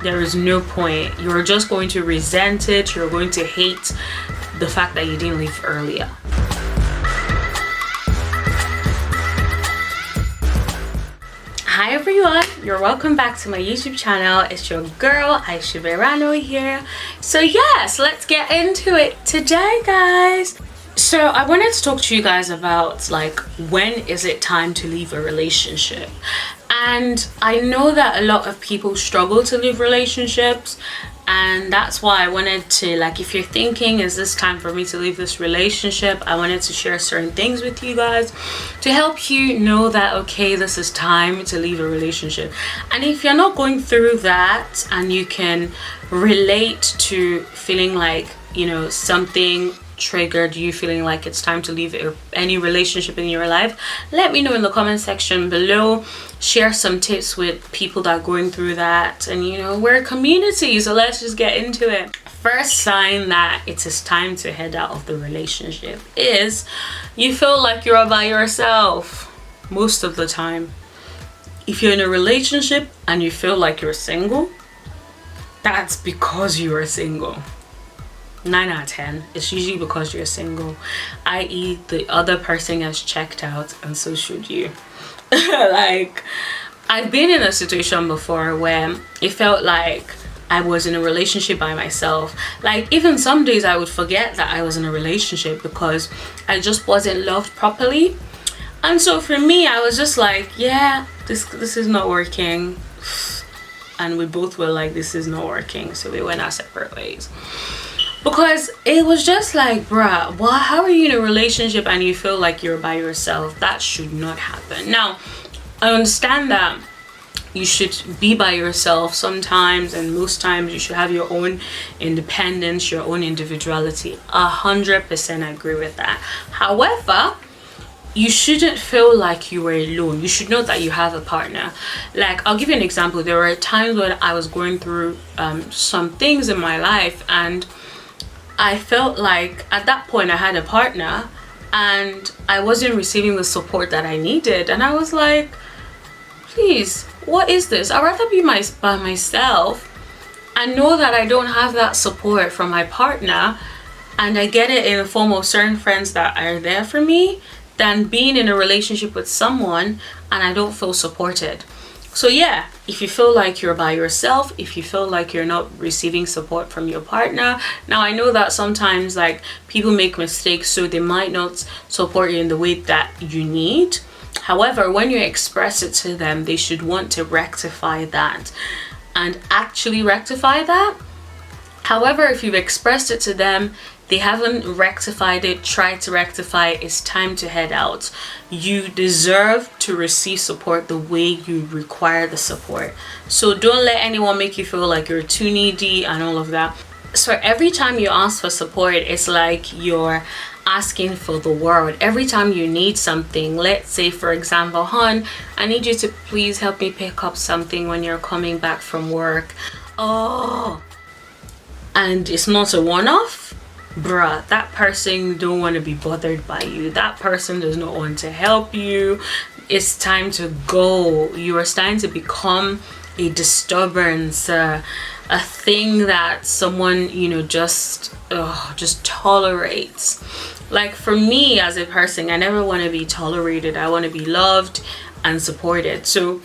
there is no point. You're just going to resent it. You're going to hate the fact that you didn't leave earlier. Hi everyone, you're welcome back to my YouTube channel. It's your girl Aisheey Verano here. So yes, let's get into it today, guys. So I wanted to talk to you guys about, like, when is it time to leave a relationship? And I know that a lot of people struggle to leave relationships, and that's why I wanted to, like, if you're thinking, is this time for me to leave this relationship, I wanted to share certain things with you guys to help you know that, okay, this is time to leave a relationship. And if you're not going through that and you can relate to feeling like, you know, something triggered you feeling like it's time to leave any relationship in your life, let me know in the comment section below. Share some tips with people that are going through that, and you know, we're a community, so let's just get into it. First sign that it is time to head out of the relationship is you feel like you're by yourself most of the time. If you're in a relationship and you feel like you're single, that's because you are single. 9 out of 10, it's usually because you're single, i.e. the other person has checked out, and so should you. Like, I've been in a situation before where it felt like I was in a relationship by myself. Like, even some days I would forget that I was in a relationship because I just wasn't loved properly. And so for me, I was just like, yeah, this is not working. And we both were like, this is not working, so we went our separate ways. Because it was just like, bruh, well, how are you in a relationship and you feel like you're by yourself? That should not happen. Now, I understand that you should be by yourself sometimes, and most times you should have your own independence, your own individuality. 100% agree with that. However, you shouldn't feel like you were alone. You should know that you have a partner. Like, I'll give you an example. There were times when I was going through some things in my life, and I felt like at that point I had a partner and I wasn't receiving the support that I needed. And I was like, please, what is this? I'd rather be by myself and know that I don't have that support from my partner, and I get it in the form of certain friends that are there for me, than being in a relationship with someone and I don't feel supported. So yeah, if you feel like you're by yourself, if you feel like you're not receiving support from your partner, now I know that sometimes, like, people make mistakes, so they might not support you in the way that you need. However, when you express it to them, they should want to rectify that and actually rectify that. However, if you've expressed it to them, they haven't rectified it, tried to rectify it, it's time to head out. You deserve to receive support the way you require the support. So don't let anyone make you feel like you're too needy and all of that. So every time you ask for support, it's like you're asking for the world. Every time you need something, let's say for example, hon, I need you to please help me pick up something when you're coming back from work. Oh, and it's not a one-off. Bruh, that person don't want to be bothered by you. That person does not want to help you. It's time to go. You are starting to become a disturbance, a thing that someone, you know, just tolerates. Like, for me as a person, I never want to be tolerated. I want to be loved and supported. So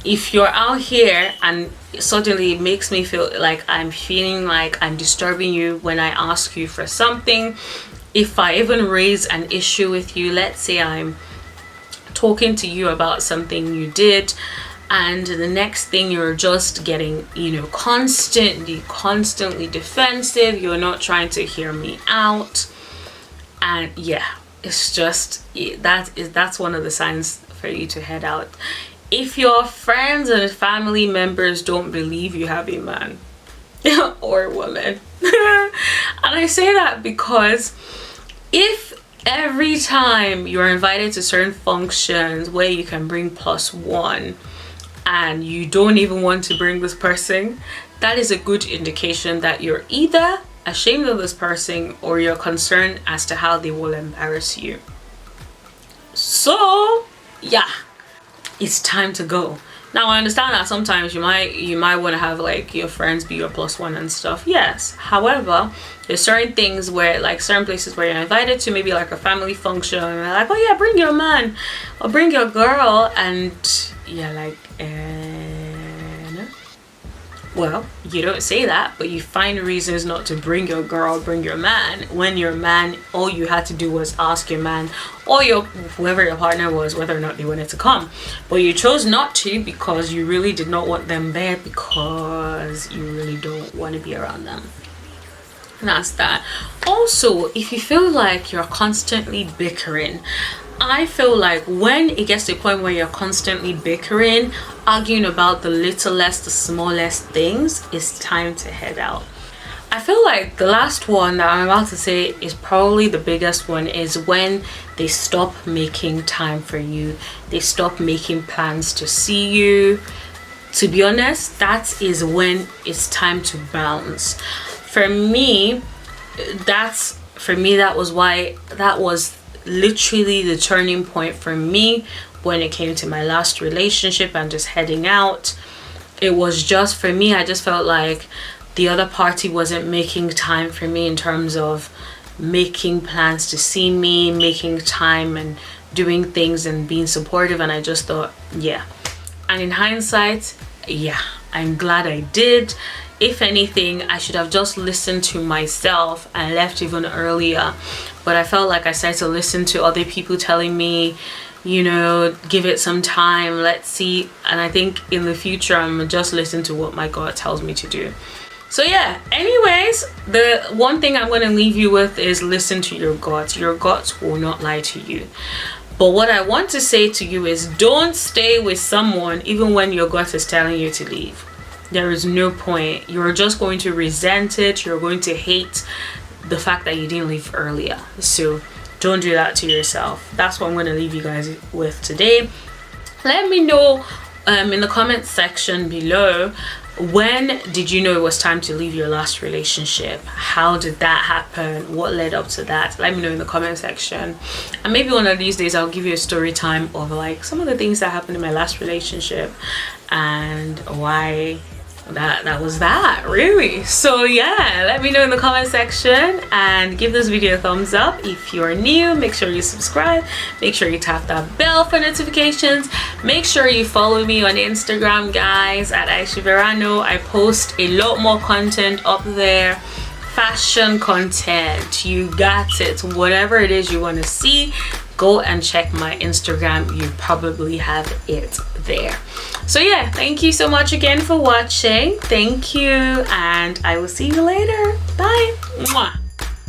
if you're out here and suddenly it makes me feel like I'm feeling like I'm disturbing you when I ask you for something, if I even raise an issue with you, let's say I'm talking to you about something you did, and the next thing you're just getting, you know, constantly defensive, you're not trying to hear me out, and yeah, it's just, that's one of the signs for you to head out. If your friends and family members don't believe you have a man or a woman. And I say that because if every time you're invited to certain functions where you can bring +1 and you don't even want to bring this person, that is a good indication that you're either ashamed of this person or you're concerned as to how they will embarrass you. So yeah, it's time to go. Now I understand that sometimes you might want to have like your friends be your plus one and stuff, yes. However, there's certain things where, like certain places where you're invited to, maybe like a family function, and they're like, oh yeah, bring your man or bring your girl, and you're like, no. Well, you don't say that, but you find reasons not to bring your girl, bring your man, when your man, all you had to do was ask your man or your whoever your partner was whether or not they wanted to come. But you chose not to because you really did not want them there, because you really don't want to be around them. And that's that. Also, if you feel like you're constantly bickering, I feel like when it gets to a point where you're constantly bickering, arguing about the littlest, the smallest things, it's time to head out. I feel like the last one that I'm about to say is probably the biggest one, is when they stop making time for you. They stop making plans to see you. To be honest, that is when it's time to bounce. For me, that was literally the turning point for me when it came to my last relationship and just heading out. It was just, for me, I just felt like the other party wasn't making time for me in terms of making plans to see me, making time and doing things and being supportive. And I just thought, yeah. And in hindsight, yeah, I'm glad I did. If anything, I should have just listened to myself and left even earlier. But I felt like I started to listen to other people telling me, you know, give it some time, let's see. And I think in the future, I'm just listen to what my God tells me to do. So yeah, anyways, the one thing I'm going to leave you with is listen to your gut. Your gut will not lie to you. But what I want to say to you is, don't stay with someone even when your gut is telling you to leave. There is no point. You're just going to resent it. You're going to hate the fact that you didn't leave earlier. So don't do that to yourself. That's what I'm going to leave you guys with today. Let me know in the comment section below, when did you know it was time to leave your last relationship? How did that happen? What led up to that? Let me know in the comment section. And maybe one of these days I'll give you a story time of like some of the things that happened in my last relationship and why that was that, really. So yeah, let me know in the comment section and give this video a thumbs up. If you're new, make sure you subscribe, make sure you tap that bell for notifications, make sure you follow me on Instagram, guys, at Aisheey Verano. I post a lot more content up there, fashion content, you got it. Whatever it is you want to see, go and check my Instagram. You probably have it there. So yeah, thank you so much again for watching. Thank you, and I will see you later. Bye. Mwah.